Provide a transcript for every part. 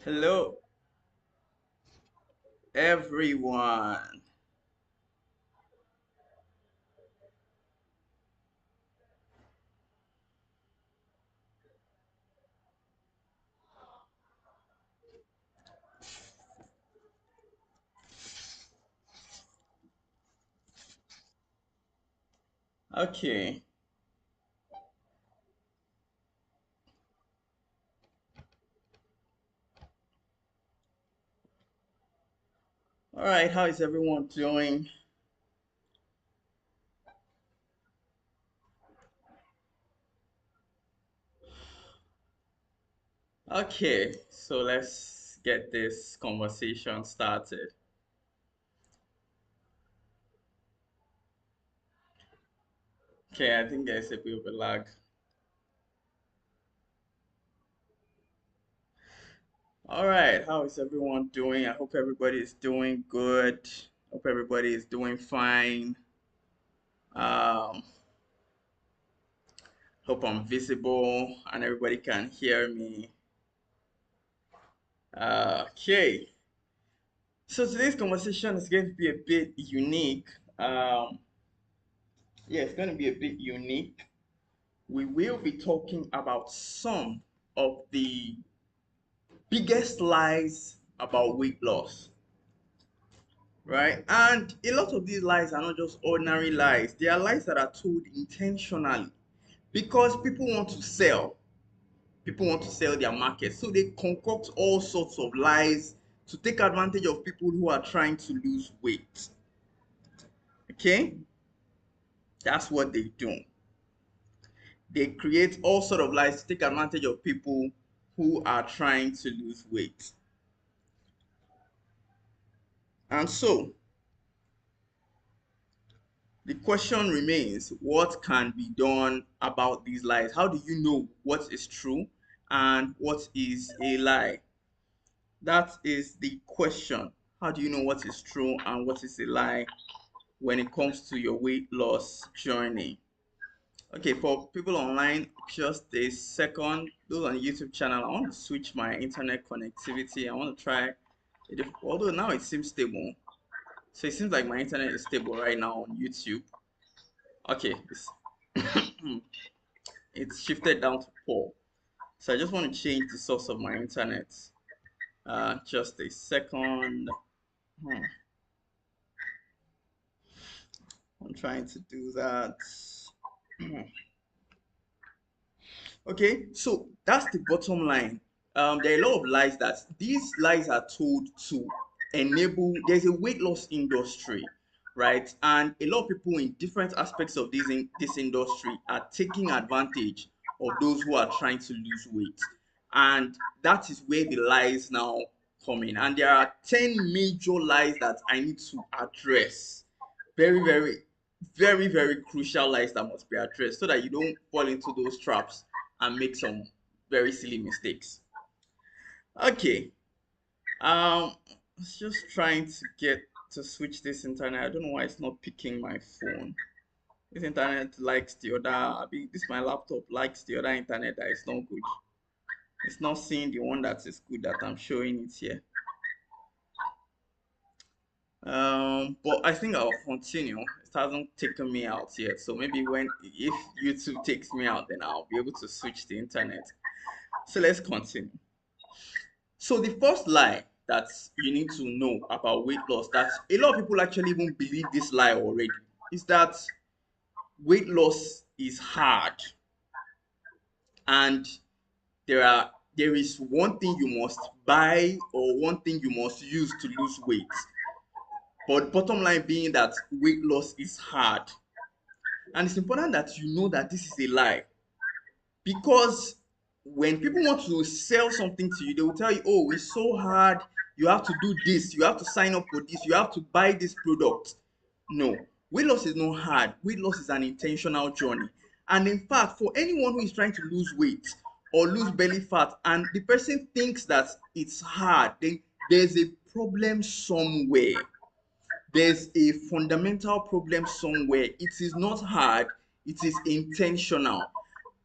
Hello, everyone. Okay, all right. How is everyone doing? Okay, so let's get this conversation started. Okay, I think there's a bit of a lag. All right, how is everyone doing? I hope everybody is doing good. Hope everybody is doing fine. Um, hope I'm visible and everybody can hear me. Okay, so today's conversation is going to be a bit unique. Um, yeah, it's going to be a bit unique. We will be talking about some of the biggest lies about weight loss, right? And a lot of these lies are not just ordinary lies, they are lies that are told intentionally because people want to sell. People want to sell their market. So they concoct all sorts of lies to take advantage of people who are trying to lose weight. Okay? That's what they do. They create all sort of lies to take advantage of people who are trying to lose weight. And so the question remains, what can be done about these lies? How do you know what is true and what is a lie? That is the question. How do you know what is true and what is a lie when it comes to your weight loss journey? Okay, for people online, just a second. Those on the YouTube channel, I want to switch my internet connectivity. I want to try it, although now it seems stable. So it seems like my internet is stable right now on YouTube. Okay, it's shifted down to 4. So I just want to change the source of my internet. Just a second. Hmm, I'm trying to do that. Okay, so that's the bottom line. There are a lot of lies that these lies are told to enable. There's a weight loss industry, right? And a lot of people in different aspects of this industry are taking advantage of those who are trying to lose weight, and that is where the lies now come in. And there are 10 major lies that I need to address. Very, very, very, very crucial lies that must be addressed so that you don't fall into those traps and make some very silly mistakes. Okay, I was just trying to get to switch this internet. I don't know why it's not picking my phone. This internet likes the other. This my laptop likes the other internet that is not good. It's not seeing the one that is good that I'm showing it here. But I think I'll continue. It hasn't taken me out yet, so maybe if YouTube takes me out, then I'll be able to switch the internet. So let's continue. So the first lie that you need to know about weight loss, that a lot of people actually even believe this lie already, is that weight loss is hard, and there is one thing you must buy or one thing you must use to lose weight. But bottom line being that weight loss is hard. And it's important that you know that this is a lie. Because when people want to sell something to you, they will tell you, oh, it's so hard, you have to do this, you have to sign up for this, you have to buy this product. No, weight loss is not hard. Weight loss is an intentional journey. And in fact, for anyone who is trying to lose weight or lose belly fat and the person thinks that it's hard, then there's a problem somewhere. There's a fundamental problem somewhere. It is not hard, it is intentional.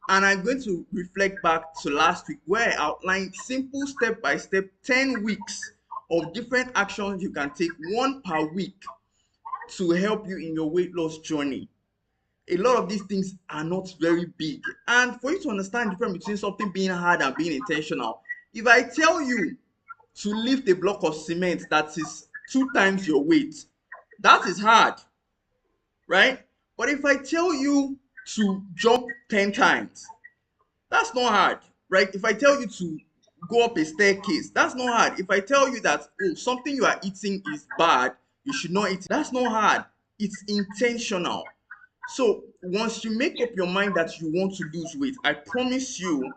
And I'm going to reflect back to last week where I outlined simple step by step 10 weeks of different actions you can take, one per week, to help you in your weight loss journey. A lot of these things are not very big. And for you to understand the difference between something being hard and being intentional, if I tell you to lift a block of cement that is 2 times your weight, that is hard, right? But if I tell you to jump 10 times, that's not hard, right? If I tell you to go up a staircase, that's not hard. If I tell you that, oh, something you are eating is bad, you should not eat, that's not hard. It's intentional. So once you make up your mind that you want to lose weight, I promise you,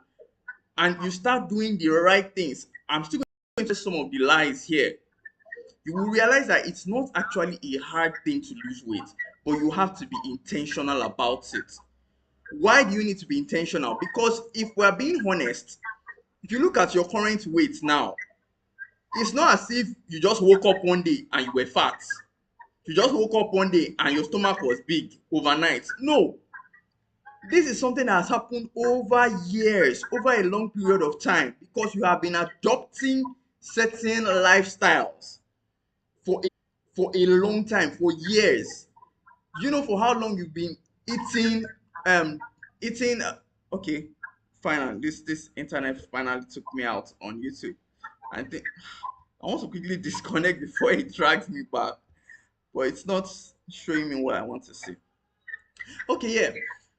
and you start doing the right things, I'm still going to some of the lies here. You will realize that it's not actually a hard thing to lose weight, but you have to be intentional about it. Why do you need to be intentional? Because if we're being honest, if you look at your current weight now, it's not as if you just woke up one day and you were fat. You just woke up one day and your stomach was big overnight. No, this is something that has happened over years, over a long period of time, because you have been adopting certain lifestyles for a long time, for years. You know for how long you've been eating um eating okay, finally this internet finally took me out on YouTube. I think I want to quickly disconnect before it drags me back, but it's not showing me what I want to see. Okay, yeah.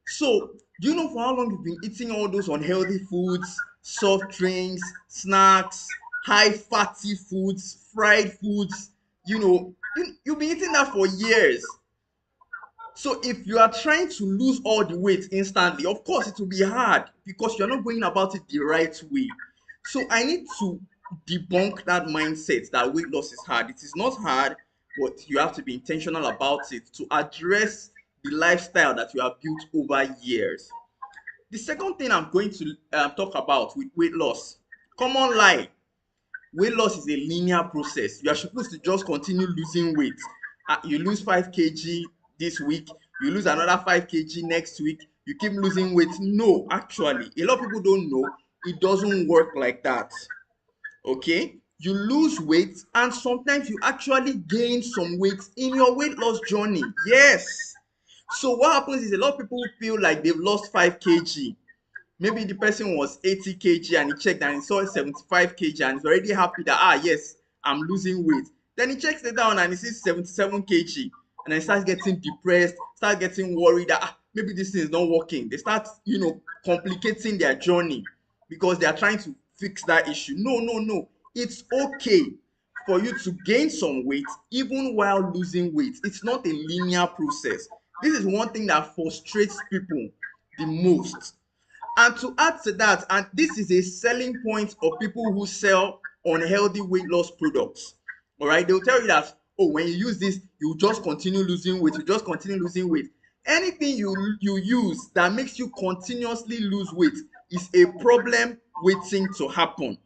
So, do you know for how long you've been eating all those unhealthy foods, soft drinks, snacks, high fatty foods, fried foods? You've been eating that for years. So if you are trying to lose all the weight instantly, of course it will be hard because you're not going about it the right way. So I need to debunk that mindset that weight loss is hard. It is not hard, but you have to be intentional about it to address the lifestyle that you have built over years. The second thing I'm going to talk about with weight loss, common lie. Weight loss is a linear process. You are supposed to just continue losing weight. You lose 5 kg this week, you lose another 5 kg next week, you keep losing weight. No, actually, a lot of people don't know it doesn't work like that. Okay? You lose weight and sometimes you actually gain some weight in your weight loss journey. Yes. So what happens is a lot of people feel like they've lost 5 kg. Maybe the person was 80 kg and he checked and he saw 75 kg and he's already happy that, yes, I'm losing weight. Then he checks it down and he sees 77 kg, and then starts getting depressed, starts getting worried that maybe this thing is not working. They start complicating their journey because they are trying to fix that issue. No, it's okay for you to gain some weight even while losing weight. It's not a linear process. This is one thing that frustrates people the most. And to add to that, and this is a selling point of people who sell unhealthy weight loss products. All right, they'll tell you that, oh, when you use this, you just continue losing weight, you just continue losing weight. Anything you use that makes you continuously lose weight is a problem waiting to happen.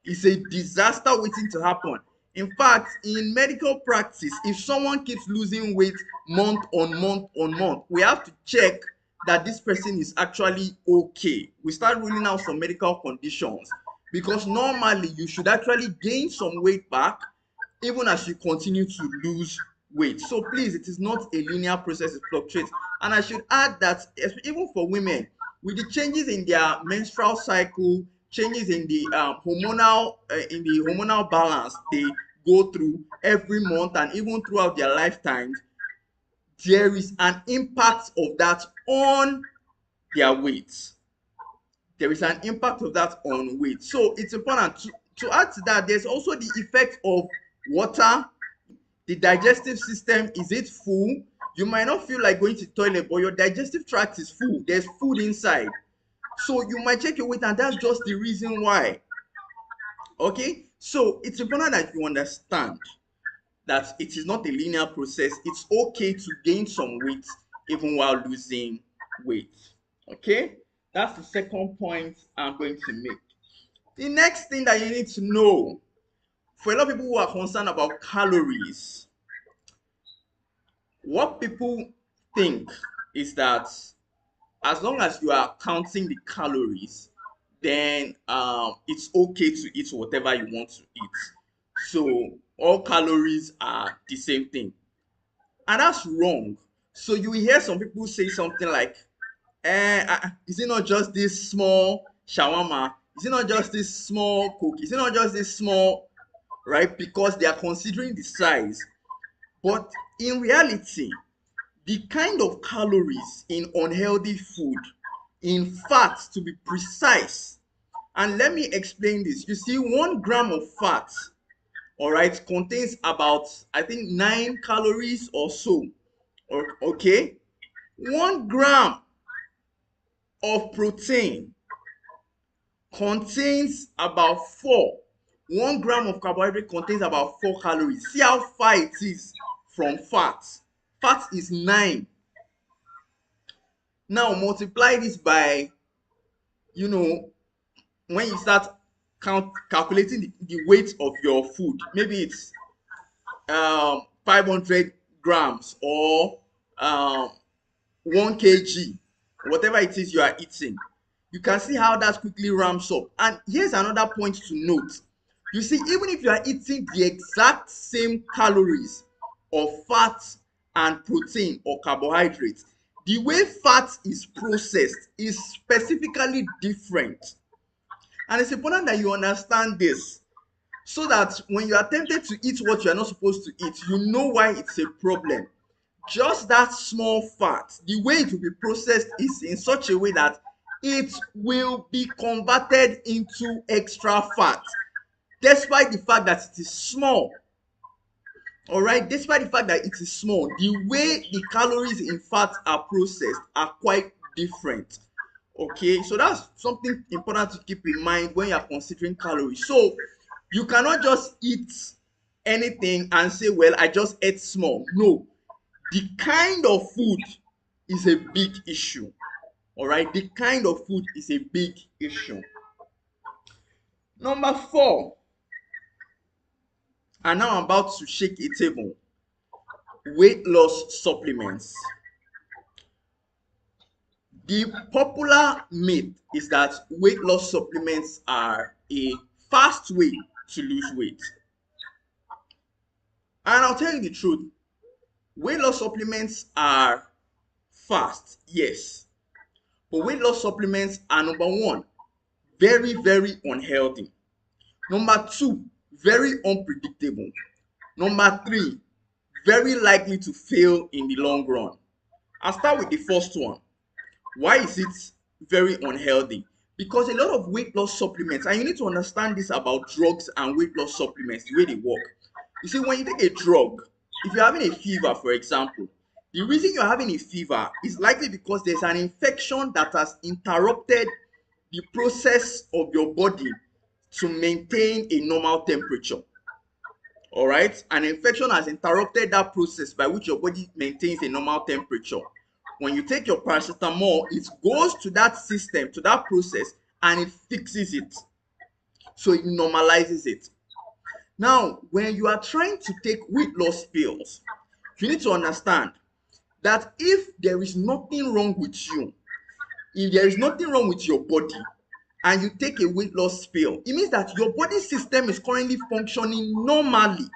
It's a disaster waiting to happen. In fact, in medical practice, if someone keeps losing weight month on month on month, we have to check that this person is actually okay. We start ruling out some medical conditions because normally you should actually gain some weight back even as you continue to lose weight. So please, it is not a linear process, it fluctuates. And I should add that even for women, with the changes in their menstrual cycle, changes in the hormonal balance they go through every month and even throughout their lifetimes, there is an impact of that on their weight. There is an impact of that on weight. So it's important to add to that. There's also the effect of water. The digestive system, is it full? You might not feel like going to the toilet, but your digestive tract is full. There's food inside. So you might check your weight and that's just the reason why. Okay? So it's important that you understand that it is not a linear process. It's okay to gain some weight even while losing weight. Okay? That's the second point I'm going to make. The next thing that you need to know, for a lot of people who are concerned about calories, what people think is that as long as you are counting the calories, then it's okay to eat whatever you want to eat. So all calories are the same thing, and that's wrong. So you will hear some people say something like, is it not just this small shawarma? Is it not just this small coke? Is it not just this small, right? Because they are considering the size. But in reality, the kind of calories in unhealthy food, in fat to be precise, and let me explain this. You see, 1 gram of fat, all right, contains about, I think, 9 calories or so. Okay, 1 gram of protein contains about 4. 1 gram of carbohydrate contains about 4 calories. See how far it is from fat. Fat is 9. Now multiply this by, you know, when you start calculating the weight of your food. Maybe it's 500 grams or 1 kg, whatever it is you are eating. You can see how that quickly ramps up. And here's another point to note. You see, even if you are eating the exact same calories of fat and protein or carbohydrates, the way fat is processed is specifically different. And it's important that you understand this, so that when you are tempted to eat what you are not supposed to eat, you know why it's a problem. Just that small fat, the way it will be processed is in such a way that it will be converted into extra fat, despite the fact that it is small. All right, despite the fact that it is small, the way the calories in fat are processed are quite different. Okay, so that's something important to keep in mind when you are considering calories. So you cannot just eat anything and say, well, I just ate small. No, the kind of food is a big issue. All right, the kind of food is a big issue. Number 4, and now I'm about to shake a table: weight loss supplements. The popular myth is that weight loss supplements are a fast way to lose weight. And I'll tell you the truth, weight loss supplements are fast, yes. But weight loss supplements are, number 1, very, very unhealthy. Number 2, very unpredictable. Number 3, very likely to fail in the long run. I'll start with the first one. Why is it very unhealthy? Because a lot of weight loss supplements, and you need to understand this about drugs and weight loss supplements, the way they work. You see, when you take a drug, if you're having a fever, for example, the reason you're having a fever is likely because there's an infection that has interrupted the process of your body to maintain a normal temperature. All right, an infection has interrupted that process by which your body maintains a normal temperature. When you take your paracetamol, it goes to that system, to that process, and it fixes it. So it normalizes it. Now, when you are trying to take weight loss pills, you need to understand that if there is nothing wrong with you, if there is nothing wrong with your body, and you take a weight loss pill, it means that your body system is currently functioning normally.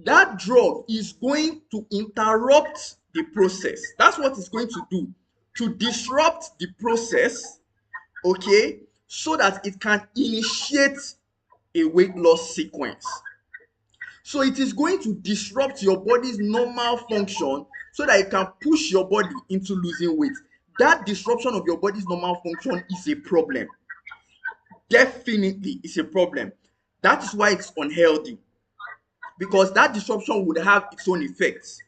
That drug is going to interrupt the process. That's what it's going to do, to disrupt the process, okay, so that it can initiate a weight loss sequence. So it is going to disrupt your body's normal function so that it can push your body into losing weight. That disruption of your body's normal function is a problem. Definitely is a problem. That is why it's unhealthy, because that disruption would have its own effects.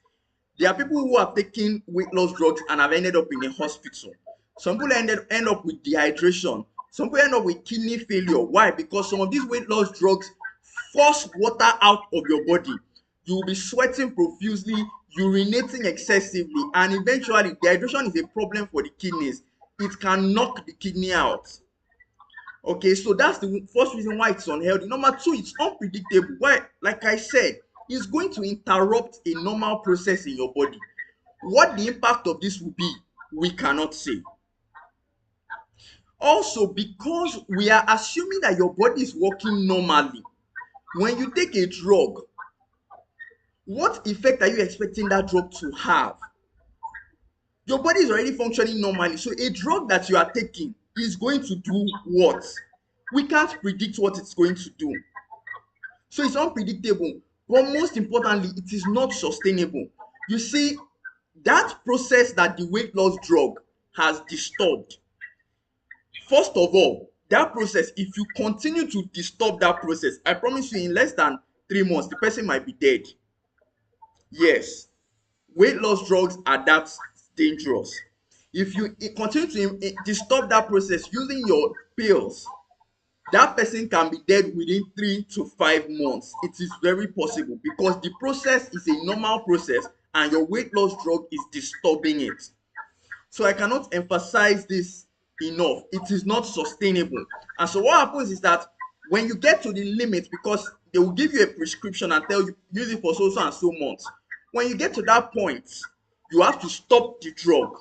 There are people who have taken weight loss drugs and have ended up in a hospital. Some people end up with dehydration. Some people end up with kidney failure. Why? Because some of these weight loss drugs force water out of your body. You will be sweating profusely, urinating excessively, and eventually dehydration is a problem for the kidneys. It can knock the kidney out. Okay, so that's the first reason why it's unhealthy. Number 2, it's unpredictable. Why? Like I said, it's going to interrupt a normal process in your body. What the impact of this will be We cannot say. Also, because we are assuming that your body is working normally, when you take a drug, what effect are you expecting that drug to have? Your body is already functioning normally, so a drug that you are taking is going to do what? We can't predict what it's going to do. So it's unpredictable, but most importantly, it is not sustainable. You see, that process that the weight loss drug has disturbed, first of all, that process, if you continue to disturb that process, I promise you, in less than 3 months, the person might be dead. Yes, weight loss drugs are that dangerous. If you continue to disturb that process using your pills, that person can be dead within 3 to 5 months. It is very possible because the process is a normal process and your weight loss drug is disturbing it. So I cannot emphasize this enough. It is not sustainable. And so what happens is that when you get to the limit, because they will give you a prescription and tell you use it for so and so months. When you get to that point, you have to stop the drug.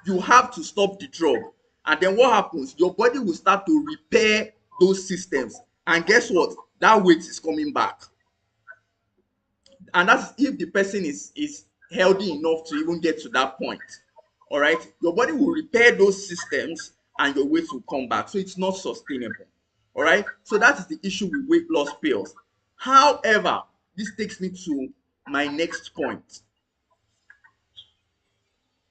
You have to stop the drug. And then what happens? Your body will start to repair those systems. And guess what? That weight is coming back. And that's if the person is healthy enough to even get to that point. All right, your body will repair those systems and your weight will come back. So it's not sustainable. All right, so that is the issue with weight loss pills. However, this takes me to my next point.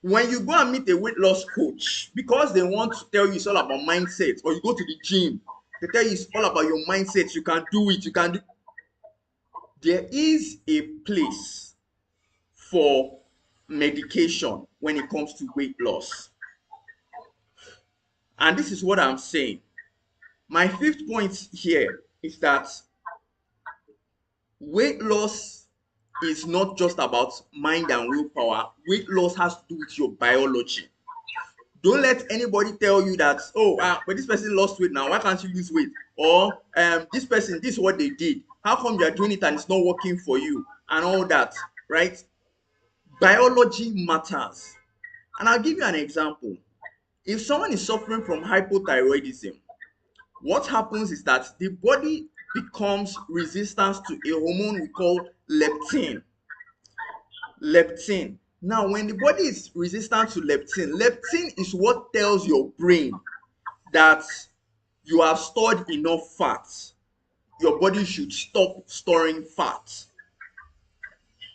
When you go and meet a weight loss coach, because they want to tell you it's all about mindset, or you go to the gym, they tell you it's all about your mindset, you can do it, you can do. There is a place for medication when it comes to weight loss. And this is what I'm saying. My fifth point here is that weight loss is not just about mind and willpower. Weight loss has to do with your biology. Don't let anybody tell you that, oh, but this person lost weight now, why can't you lose weight? Or this person, this is what they did. How come you are doing it and it's not working for you? And all that, right? Biology matters. And I'll give you an example. If someone is suffering from hypothyroidism, what happens is that the body becomes resistant to a hormone we call leptin. Leptin. Now, when the body is resistant to leptin, leptin is what tells your brain that you have stored enough fat. Your body should stop storing fat.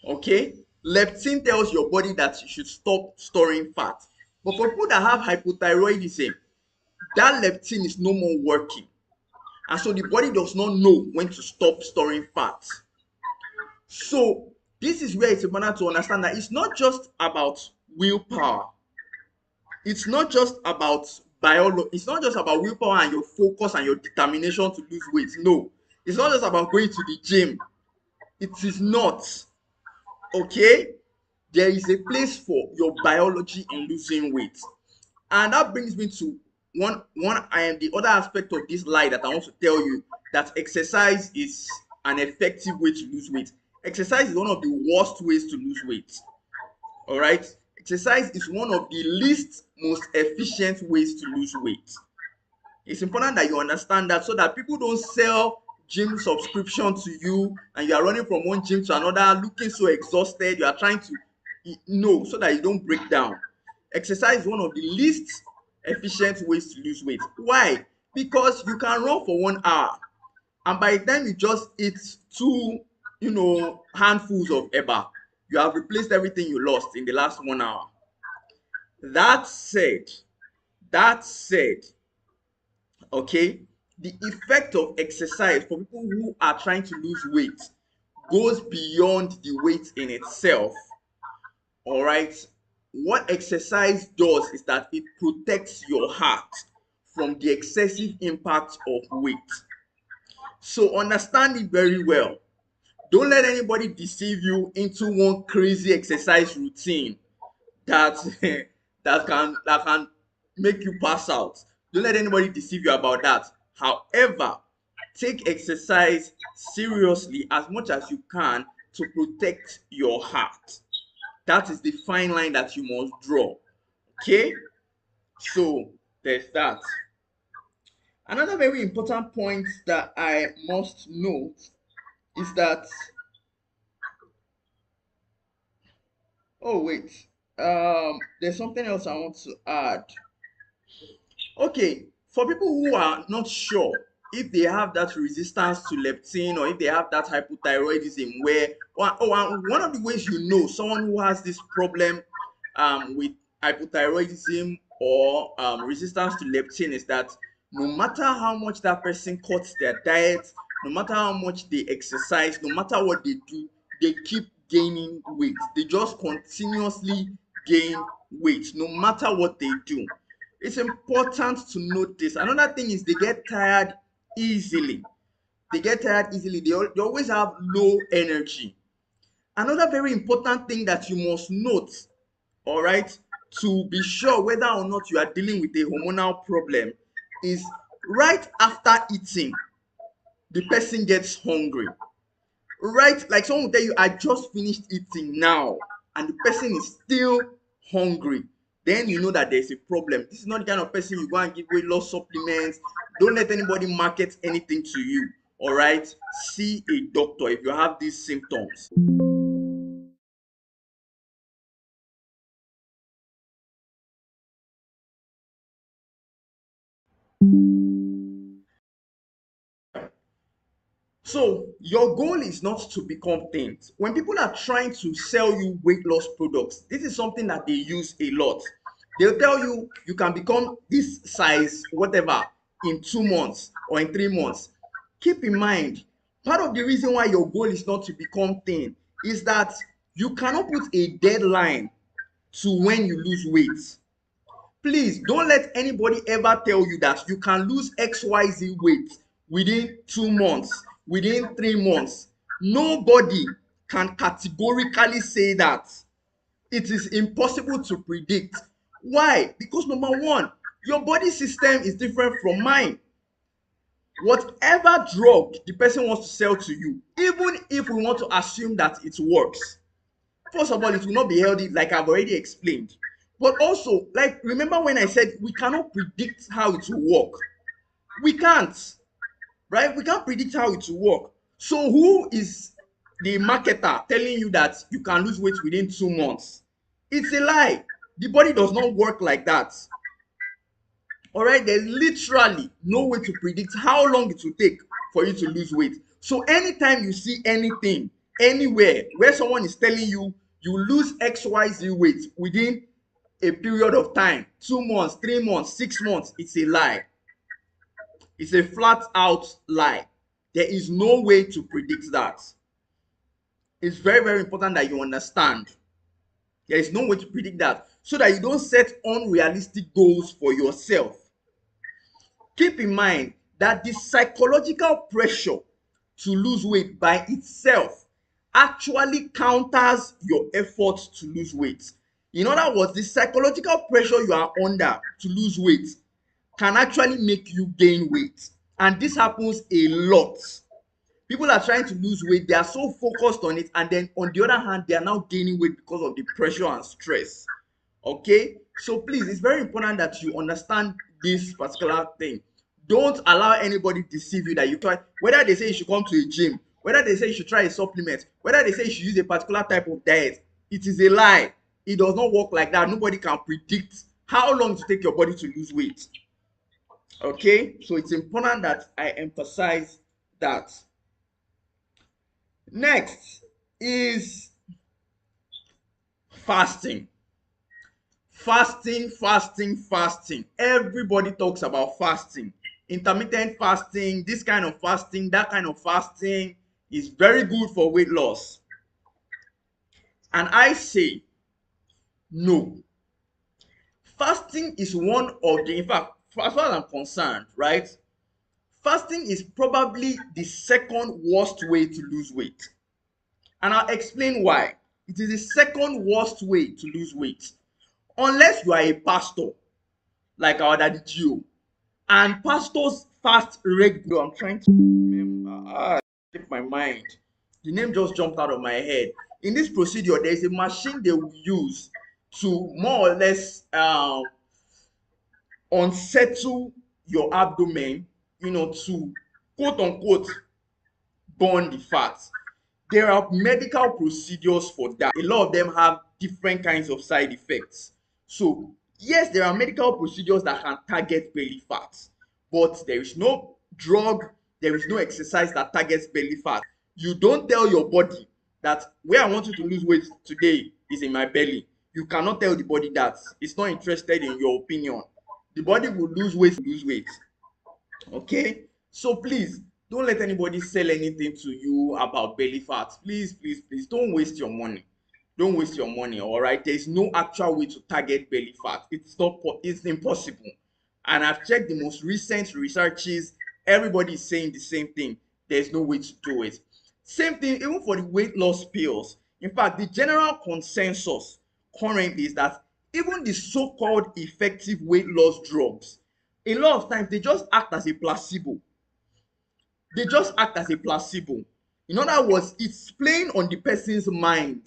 Okay? Leptin tells your body that you should stop storing fat. But for people that have hypothyroidism, that leptin is no more working. And so the body does not know when to stop storing fat. So this is where it's important to understand that it's not just about willpower. It's not just about biology. It's not just about willpower and your focus and your determination to lose weight. No. It's not just about going to the gym. It is not. Okay? There is a place for your biology in losing weight. And that brings me to the other aspect of this lie that I want to tell you, that exercise is an effective way to lose weight. Exercise is one of the worst ways to lose weight. All right? Exercise is one of the least most efficient ways to lose weight. It's important that you understand that, so that people don't sell gym subscription to you and you are running from one gym to another looking so exhausted. You are trying to no, so that you don't break down. Exercise is one of the least efficient ways to lose weight. Why? Because you can run for 1 hour and by the time you just eat two handfuls of eba, you have replaced everything you lost in the last 1 hour. That said, okay, the effect of exercise for people who are trying to lose weight goes beyond the weight in itself. All right, what exercise does is that it protects your heart from the excessive impact of weight. So understand it very well. Don't let anybody deceive you into one crazy exercise routine that that can make you pass out. Don't let anybody deceive you about that. However, take exercise seriously as much as you can to protect your heart. That is the fine line that you must draw. Okay, so there's that. Another very important point that I must note is that, oh wait, there's something else I want to add. Okay, for people who are not sure if they have that resistance to leptin, or if they have that hypothyroidism, where one of the ways you know someone who has this problem with hypothyroidism or resistance to leptin is that no matter how much that person cuts their diet, no matter how much they exercise, no matter what they do, they keep gaining weight. They just continuously gain weight no matter what they do. It's important to note this. Another thing is they get tired easily. They get tired easily. They always have low energy. Another very important thing that you must note, all right, to be sure whether or not you are dealing with a hormonal problem, is right after eating, the person gets hungry. Right? Like someone will tell you, I just finished eating now, and the person is still hungry. Then you know that there's a problem. This is not the kind of person you go and give weight loss supplements. Don't let anybody market anything to you. All right? See a doctor if you have these symptoms. So your goal is not to become thin. When people are trying to sell you weight loss products, this is something that they use a lot. They'll tell you you can become this size, whatever, in 2 months or in 3 months. Keep in mind, part of the reason why your goal is not to become thin is that you cannot put a deadline to when you lose weight. Please don't let anybody ever tell you that you can lose XYZ weight within 2 months, within 3 months. Nobody can categorically say that. It is impossible to predict. Why? Because number one, your body system is different from mine. Whatever drug the person wants to sell to you, even if we want to assume that it works, first of all, it will not be healthy, like I've already explained. But also, like, remember when I said we cannot predict how it will work? We can't, right? We can't predict how it will work. So who is the marketer telling you that you can lose weight within 2 months? It's a lie. The body does not work like that. All right, there's literally no way to predict how long it will take for you to lose weight. So anytime you see anything anywhere where someone is telling you you lose XYZ weight within a period of time, 2 months, 3 months, 6 months, it's a lie. It's a flat out lie. There is no way to predict that. It's very, very important that you understand. There is no way to predict that, so that you don't set unrealistic goals for yourself. Keep in mind that the psychological pressure to lose weight by itself actually counters your efforts to lose weight. In other words, the psychological pressure you are under to lose weight can actually make you gain weight. And this happens a lot. People are trying to lose weight, they are so focused on it, and then on the other hand, they are now gaining weight because of the pressure and stress. Okay, so please, it's very important that you understand this particular thing. Don't allow anybody deceive you that you try, whether they say you should come to a gym, whether they say you should try a supplement, whether they say you should use a particular type of diet. It is a lie. It does not work like that. Nobody can predict how long to take your body to lose weight. Okay, so it's important that I emphasize that. Next is fasting. Fasting. Everybody talks about fasting. Intermittent fasting, this kind of fasting, that kind of fasting is very good for weight loss. And I say no. Fasting is one of the, in fact, as far as I'm concerned, right? Fasting is probably the second worst way to lose weight. And I'll explain why. It is the second worst way to lose weight. Unless you are a pastor, like our daddy Gio, and pastors fast regular. I'm trying to remember. Keep my mind. The name just jumped out of my head. In this procedure, there is a machine they will use to more or less unsettle your abdomen, to quote unquote burn the fat. There are medical procedures for that. A lot of them have different kinds of side effects. So, yes, there are medical procedures that can target belly fat, but there is no drug, there is no exercise that targets belly fat. You don't tell your body that where I want you to lose weight today is in my belly. You cannot tell the body that. It's not interested in your opinion. The body will lose weight. Okay, so please don't let anybody sell anything to you about belly fat. Please don't waste your money. Don't waste your money. All right, there's no actual way to target belly fat. It's impossible. And I've checked the most recent researches. Everybody is saying the same thing. There's no way to do it. Same thing even for the weight loss pills. In fact, the general consensus currently is that even the so-called effective weight loss drugs, a lot of times they just act as a placebo. They just act as a placebo. In other words, it's playing on the person's mind.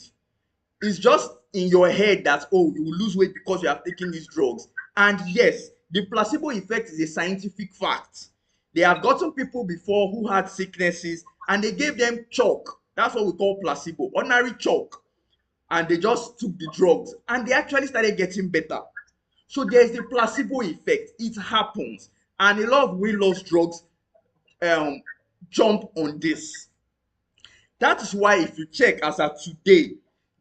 It's just in your head that, oh, you will lose weight because you have taken these drugs. And yes, the placebo effect is a scientific fact. They have gotten people before who had sicknesses and they gave them chalk. That's what we call placebo, ordinary chalk. And they just took the drugs and they actually started getting better. So there's the placebo effect. It happens. And a lot of weight loss drugs um, jump on this. That is why if you check as of today,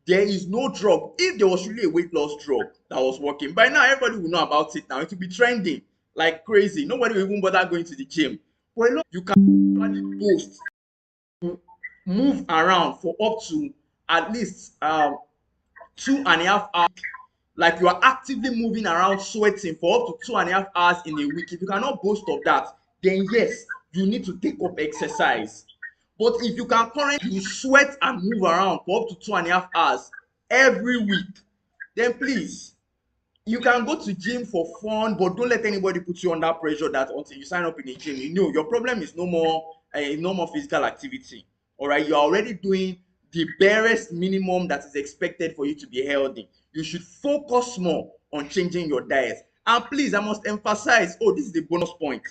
there is no drug. If there was really a weight loss drug that was working, by now everybody will know about it now. It will be trending like crazy. Nobody will even bother going to the gym. But a lot you can actually boast to move around for up to at least 2.5 hours. Like you are actively moving around sweating for up to 2.5 hours in a week. If you cannot boast of that, then yes, you need to take up exercise. But if you can currently sweat and move around for up to 2.5 hours every week, then please, you can go to gym for fun, but don't let anybody put you under pressure that until you sign up in a gym, your problem is no more physical activity. All right, you are already doing the barest minimum that is expected for you to be healthy. You should focus more on changing your diet. And please, I must emphasize, oh, this is the bonus point.